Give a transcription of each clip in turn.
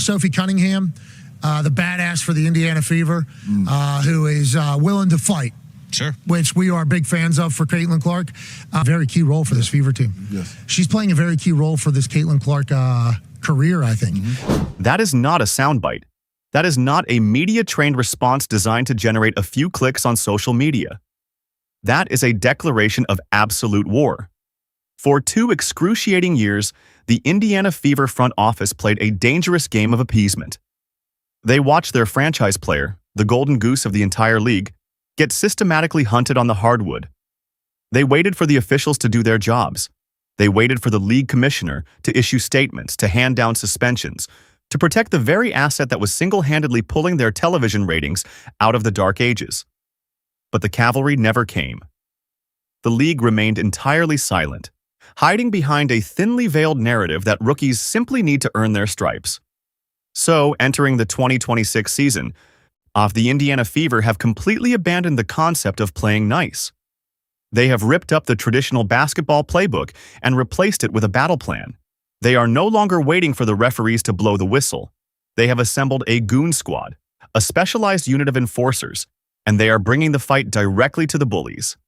Sophie Cunningham, the badass for the Indiana Fever, who is willing to fight. Sure. Which we are big fans of for Caitlin Clark. Very key role for this Fever team. Yes. She's playing a very key role for this Caitlin Clark career, I think. That is not a soundbite. That is not a media-trained response designed to generate a few clicks on social media. That is a declaration of absolute war. For 2 excruciating years, the Indiana Fever front office played a dangerous game of appeasement. They watched their franchise player, the golden goose of the entire league, get systematically hunted on the hardwood. They waited for the officials to do their jobs. They waited for the league commissioner to issue statements, to hand down suspensions, to protect the very asset that was single-handedly pulling their television ratings out of the dark ages. But the cavalry never came. The league remained entirely silent, hiding behind a thinly veiled narrative that rookies simply need to earn their stripes. So, entering the 2026 season, the Indiana Fever have completely abandoned the concept of playing nice. They have ripped up the traditional basketball playbook and replaced it with a battle plan. They are no longer waiting for the referees to blow the whistle. They have assembled a Goon Squad, a specialized unit of enforcers, and they are bringing the fight directly to the Bullies.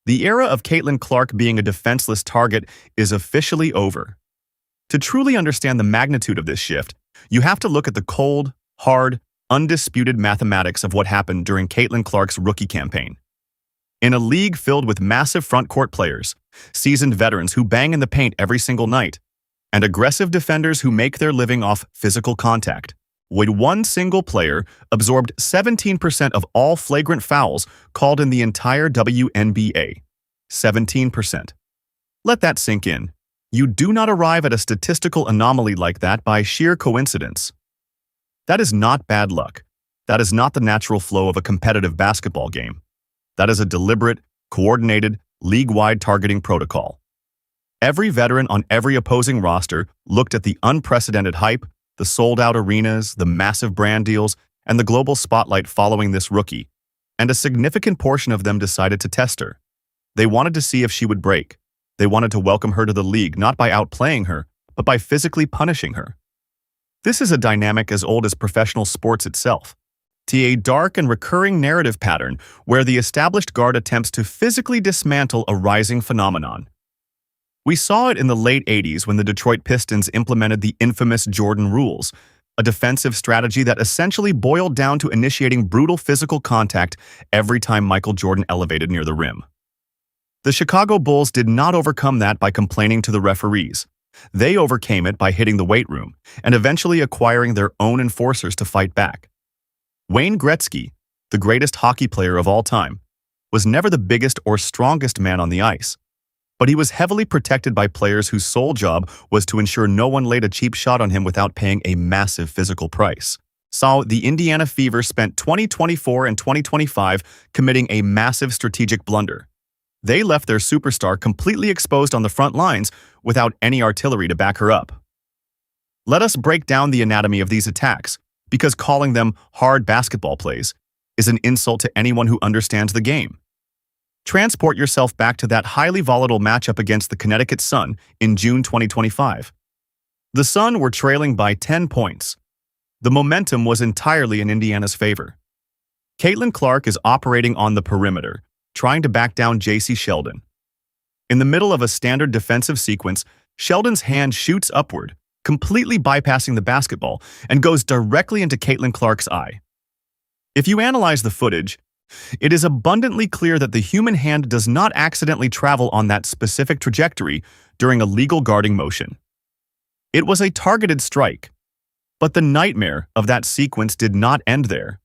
The era of Caitlin Clark being a defenseless target is officially over. To truly understand the magnitude of this shift, you have to look at the cold, hard, undisputed mathematics of what happened during Caitlin Clark's rookie campaign. In a league filled with massive front-court players, seasoned veterans who bang in the paint every single night, and aggressive defenders who make their living off physical contact, one single player absorbed 17% of all flagrant fouls called in the entire WNBA. 17%. Let that sink in. You do not arrive at a statistical anomaly like that by sheer coincidence. That is not bad luck. That is not the natural flow of a competitive basketball game. That is a deliberate, coordinated, league-wide targeting protocol. Every veteran on every opposing roster looked at the unprecedented hype, the sold-out arenas, the massive brand deals, and the global spotlight following this rookie, and a significant portion of them decided to test her. They wanted to see if she would break. They wanted to welcome her to the league not by outplaying her, but by physically punishing her. This is a dynamic as old as professional sports itself. A dark and recurring narrative pattern where the established guard attempts to physically dismantle a rising phenomenon. We saw it in the late 80s when the Detroit Pistons implemented the infamous Jordan rules, a defensive strategy that essentially boiled down to initiating brutal physical contact every time Michael Jordan elevated near the rim. The Chicago Bulls did not overcome that by complaining to the referees. They overcame it by hitting the weight room and eventually acquiring their own enforcers to fight back. Wayne Gretzky, the greatest hockey player of all time, was never the biggest or strongest man on the ice, but he was heavily protected by players whose sole job was to ensure no one laid a cheap shot on him without paying a massive physical price. So the Indiana Fever spent 2024 and 2025 committing a massive strategic blunder. They left their superstar completely exposed on the front lines without any artillery to back her up. Let us break down the anatomy of these attacks, because calling them hard basketball plays is an insult to anyone who understands the game. Transport yourself back to that highly volatile matchup against the Connecticut Sun in June 2025. The Sun were trailing by 10 points. The momentum was entirely in Indiana's favor. Caitlin Clark is operating on the perimeter, trying to back down J.C. Sheldon. In the middle of a standard defensive sequence, Sheldon's hand shoots upward, completely bypassing the basketball, and goes directly into Caitlin Clark's eye. If you analyze the footage, it is abundantly clear that the human hand does not accidentally travel on that specific trajectory during a legal guarding motion. It was a targeted strike, but the nightmare of that sequence did not end there.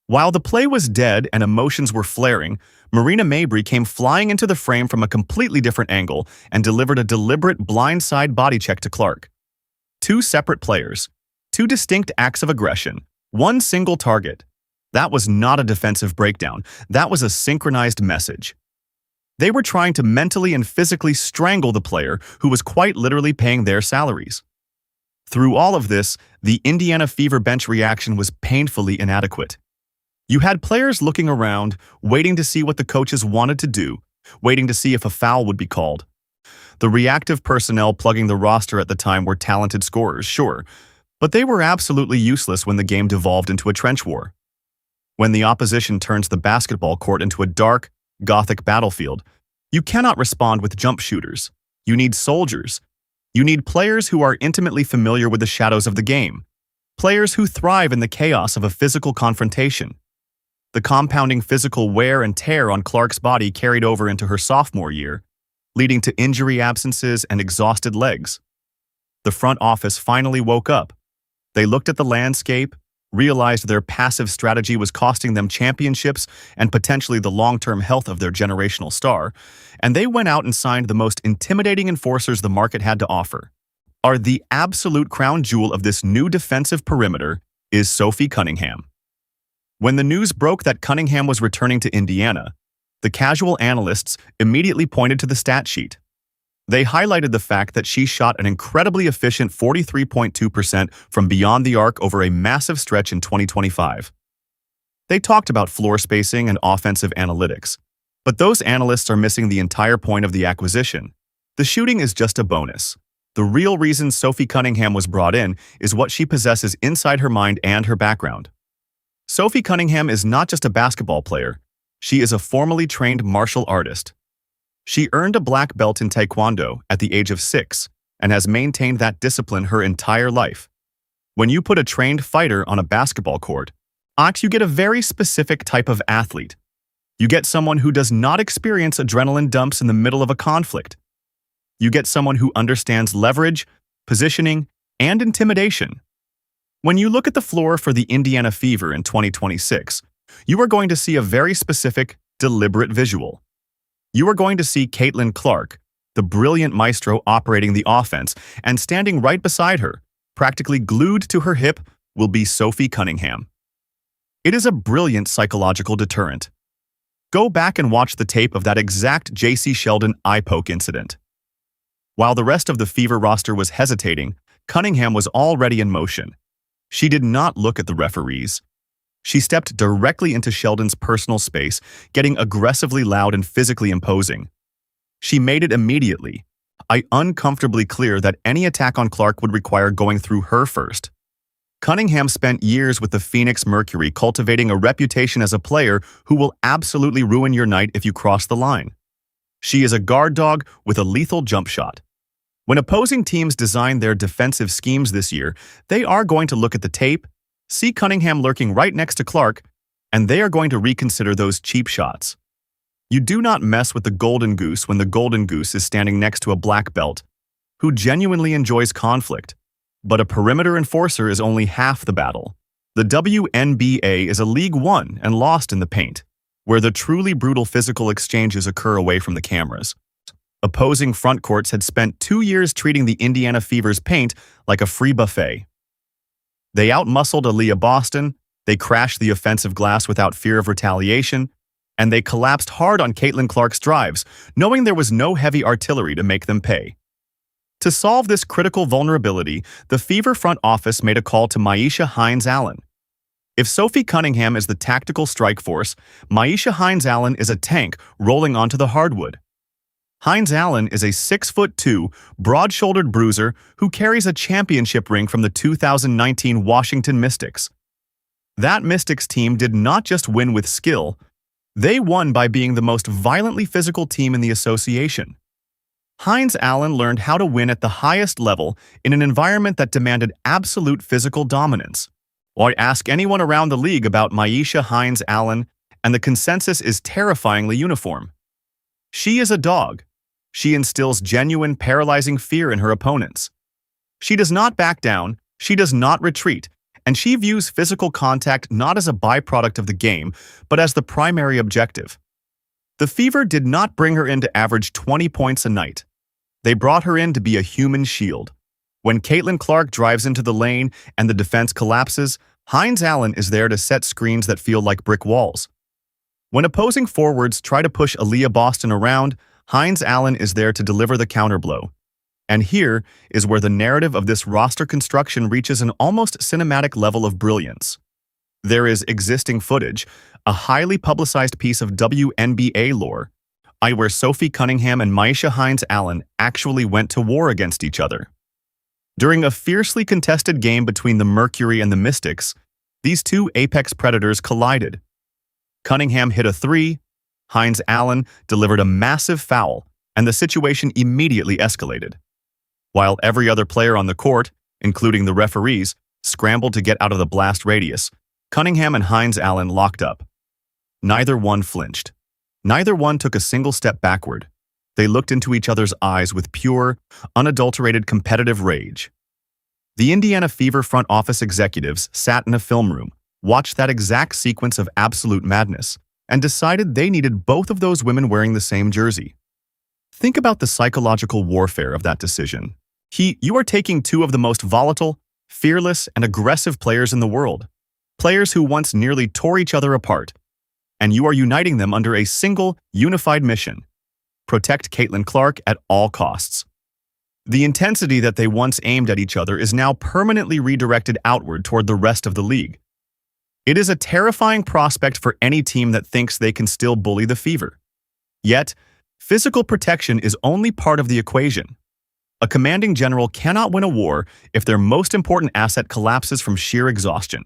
While the play was dead and emotions were flaring, Marina Mabrey came flying into the frame from a completely different angle and delivered a deliberate blindside body check to Clark. 2 separate players, 2 distinct acts of aggression, 1 single target. That was not a defensive breakdown. That was a synchronized message. They were trying to mentally and physically strangle the player who was quite literally paying their salaries. Through all of this, the Indiana Fever bench reaction was painfully inadequate. You had players looking around, waiting to see what the coaches wanted to do, waiting to see if a foul would be called. The reactive personnel plugging the roster at the time were talented scorers, sure, But they were absolutely useless when the game devolved into a trench war. When the opposition turns the basketball court into a dark, gothic battlefield, you cannot respond with jump shooters. You need soldiers. You need players who are intimately familiar with the shadows of the game. Players who thrive in the chaos of a physical confrontation. The compounding physical wear and tear on Clark's body carried over into her sophomore year, leading to injury absences and exhausted legs. The front office finally woke up. They looked at the landscape, realized their passive strategy was costing them championships and potentially the long-term health of their generational star, and they went out and signed the most intimidating enforcers the market had to offer. The absolute crown jewel of this new defensive perimeter is Sophie Cunningham. When the news broke that Cunningham was returning to Indiana, the casual analysts immediately pointed to the stat sheet. They highlighted the fact that she shot an incredibly efficient 43.2% from beyond the arc over a massive stretch in 2025. They talked about floor spacing and offensive analytics, but those analysts are missing the entire point of the acquisition. The shooting is just a bonus. The real reason Sophie Cunningham was brought in is what she possesses inside her mind and her background. Sophie Cunningham is not just a basketball player, she is a formally trained martial artist. She earned a black belt in Taekwondo at the age of 6 and has maintained that discipline her entire life. When you put a trained fighter on a basketball court, you get a very specific type of athlete. You get someone who does not experience adrenaline dumps in the middle of a conflict. You get someone who understands leverage, positioning, and intimidation. When you look at the floor for the Indiana Fever in 2026, you are going to see a very specific, deliberate visual. You are going to see Caitlin Clark, the brilliant maestro operating the offense, and standing right beside her, practically glued to her hip, will be Sophie Cunningham. It is a brilliant psychological deterrent. Go back and watch the tape of that exact J.C. Sheldon eye poke incident. While the rest of the Fever roster was hesitating, Cunningham was already in motion. She did not look at the referees. She stepped directly into Sheldon's personal space, getting aggressively loud and physically imposing. She made it immediately, uncomfortably clear that any attack on Clark would require going through her first. Cunningham spent years with the Phoenix Mercury cultivating a reputation as a player who will absolutely ruin your night if you cross the line. She is a guard dog with a lethal jump shot. When opposing teams design their defensive schemes this year, they are going to look at the tape, see Cunningham lurking right next to Clark, and they are going to reconsider those cheap shots. You do not mess with the golden goose when the golden goose is standing next to a black belt, who genuinely enjoys conflict. But a perimeter enforcer is only half the battle. The WNBA is a league won and lost in the paint, where the truly brutal physical exchanges occur away from the cameras. Opposing front courts had spent 2 years treating the Indiana Fever's paint like a free buffet. They outmuscled Aaliyah Boston, they crashed the offensive glass without fear of retaliation, and they collapsed hard on Caitlin Clark's drives, knowing there was no heavy artillery to make them pay. To solve this critical vulnerability, the Fever front office made a call to Myisha Hines-Allen. If Sophie Cunningham is the tactical strike force, Myisha Hines-Allen is a tank rolling onto the hardwood. Hines-Allen is a 6'2", broad-shouldered bruiser who carries a championship ring from the 2019 Washington Mystics. That Mystics team did not just win with skill, they won by being the most violently physical team in the association. Hines-Allen learned how to win at the highest level in an environment that demanded absolute physical dominance. Or ask anyone around the league about Myisha Hines-Allen, and the consensus is terrifyingly uniform. She is a dog. She instills genuine, paralyzing fear in her opponents. She does not back down, she does not retreat, and she views physical contact not as a byproduct of the game, but as the primary objective. The Fever did not bring her in to average 20 points a night. They brought her in to be a human shield. When Caitlin Clark drives into the lane and the defense collapses, Hines-Allen is there to set screens that feel like brick walls. When opposing forwards try to push Aaliyah Boston around, Hines-Allen is there to deliver the counterblow. And here is where the narrative of this roster construction reaches an almost cinematic level of brilliance. There is existing footage, a highly publicized piece of WNBA lore, where Sophie Cunningham and Myisha Hines-Allen actually went to war against each other. During a fiercely contested game between the Mercury and the Mystics, these two apex predators collided. Cunningham hit a three, Hines-Allen delivered a massive foul, and the situation immediately escalated. While every other player on the court, including the referees, scrambled to get out of the blast radius, Cunningham and Hines-Allen locked up. Neither one flinched. Neither one took a single step backward. They looked into each other's eyes with pure, unadulterated competitive rage. The Indiana Fever front office executives sat in a film room, watched that exact sequence of absolute madness, and decided they needed both of those women wearing the same jersey. Think about the psychological warfare of that decision. You are taking two of the most volatile, fearless, and aggressive players in the world, players who once nearly tore each other apart, and you are uniting them under a single, unified mission: protect Caitlin Clark at all costs. The intensity that they once aimed at each other is now permanently redirected outward toward the rest of the league. It is a terrifying prospect for any team that thinks they can still bully the Fever. Yet, physical protection is only part of the equation. A commanding general cannot win a war if their most important asset collapses from sheer exhaustion.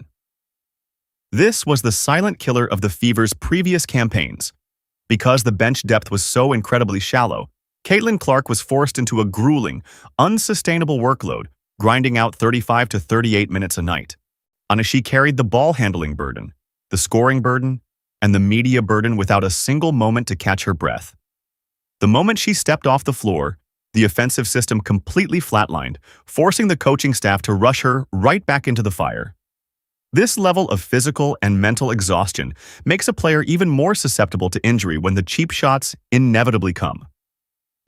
This was the silent killer of the Fever's previous campaigns. Because the bench depth was so incredibly shallow, Caitlin Clark was forced into a grueling, unsustainable workload, grinding out 35 to 38 minutes a night. She carried the ball-handling burden, the scoring burden, and the media burden without a single moment to catch her breath. The moment she stepped off the floor, the offensive system completely flatlined, forcing the coaching staff to rush her right back into the fire. This level of physical and mental exhaustion makes a player even more susceptible to injury when the cheap shots inevitably come.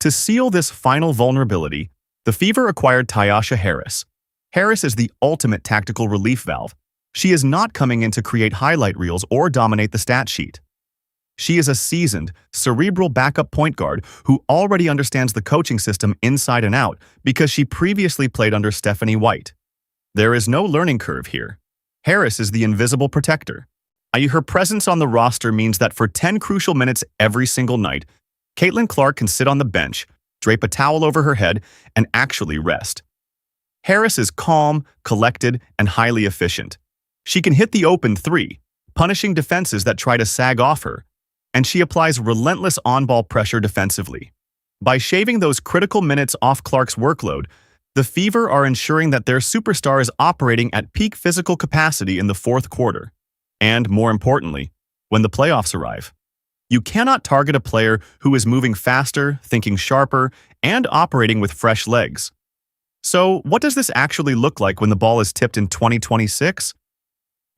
To seal this final vulnerability, the Fever acquired Tyasha Harris. Harris is the ultimate tactical relief valve. She is not coming in to create highlight reels or dominate the stat sheet. She is a seasoned, cerebral backup point guard who already understands the coaching system inside and out because she previously played under Stephanie White. There is no learning curve here. Harris is the invisible protector. Her presence on the roster means that for 10 crucial minutes every single night, Caitlin Clark can sit on the bench, drape a towel over her head, and actually rest. Harris is calm, collected, and highly efficient. She can hit the open three, punishing defenses that try to sag off her, and she applies relentless on-ball pressure defensively. By shaving those critical minutes off Clark's workload, the Fever are ensuring that their superstar is operating at peak physical capacity in the fourth quarter. And, more importantly, when the playoffs arrive. You cannot target a player who is moving faster, thinking sharper, and operating with fresh legs. So, what does this actually look like when the ball is tipped in 2026?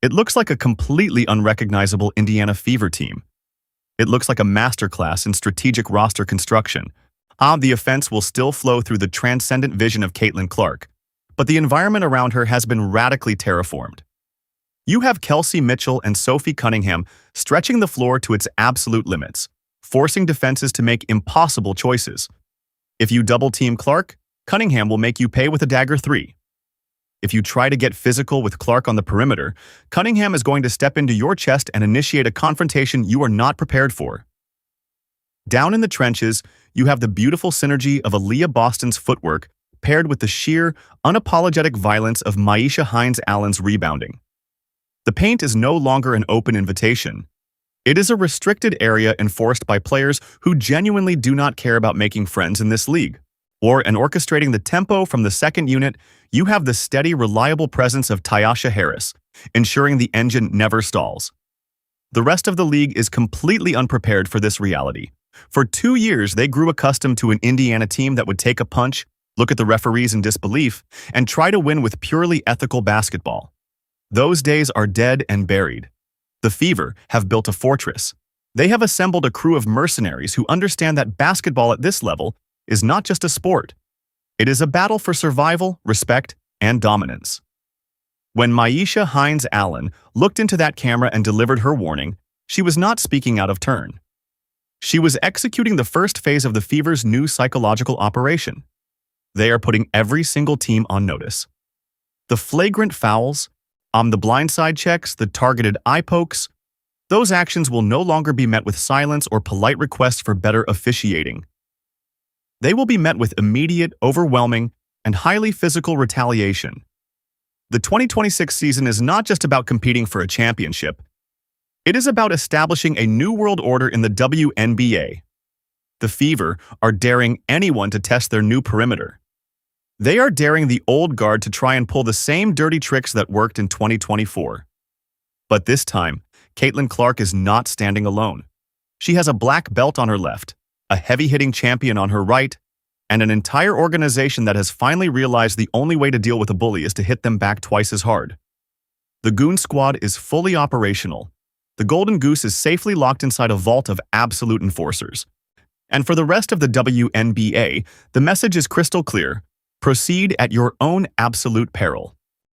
It looks like a completely unrecognizable Indiana Fever team. It looks like a masterclass in strategic roster construction. The offense will still flow through the transcendent vision of Caitlin Clark, but the environment around her has been radically terraformed. You have Kelsey Mitchell and Sophie Cunningham stretching the floor to its absolute limits, forcing defenses to make impossible choices. If you double-team Clark, Cunningham will make you pay with a dagger three. If you try to get physical with Clark on the perimeter, Cunningham is going to step into your chest and initiate a confrontation you are not prepared for. Down in the trenches, you have the beautiful synergy of Aaliyah Boston's footwork paired with the sheer, unapologetic violence of Myisha Hines-Allen's rebounding. The paint is no longer an open invitation. It is a restricted area enforced by players who genuinely do not care about making friends in this league. And orchestrating the tempo from the second unit, you have the steady, reliable presence of Tyasha Harris, ensuring the engine never stalls. The rest of the league is completely unprepared for this reality. For 2 years, they grew accustomed to an Indiana team that would take a punch, look at the referees in disbelief, and try to win with purely ethical basketball. Those days are dead and buried. The Fever have built a fortress. They have assembled a crew of mercenaries who understand that basketball at this level is not just a sport. It is a battle for survival, respect, and dominance. When Myisha Hines-Allen looked into that camera and delivered her warning, she was not speaking out of turn. She was executing the first phase of the Fever's new psychological operation. They are putting every single team on notice. The flagrant fouls, the blindside checks, the targeted eye pokes, those actions will no longer be met with silence or polite requests for better officiating. They will be met with immediate, overwhelming, and highly physical retaliation. The 2026 season is not just about competing for a championship. It is about establishing a new world order in the WNBA. The Fever are daring anyone to test their new perimeter. They are daring the old guard to try and pull the same dirty tricks that worked in 2024. But this time, Caitlin Clark is not standing alone. She has a black belt on her left, a heavy-hitting champion on her right, and an entire organization that has finally realized the only way to deal with a bully is to hit them back twice as hard. The Goon Squad is fully operational. The Golden Goose is safely locked inside a vault of absolute enforcers. And for the rest of the WNBA, the message is crystal clear: proceed at your own absolute peril.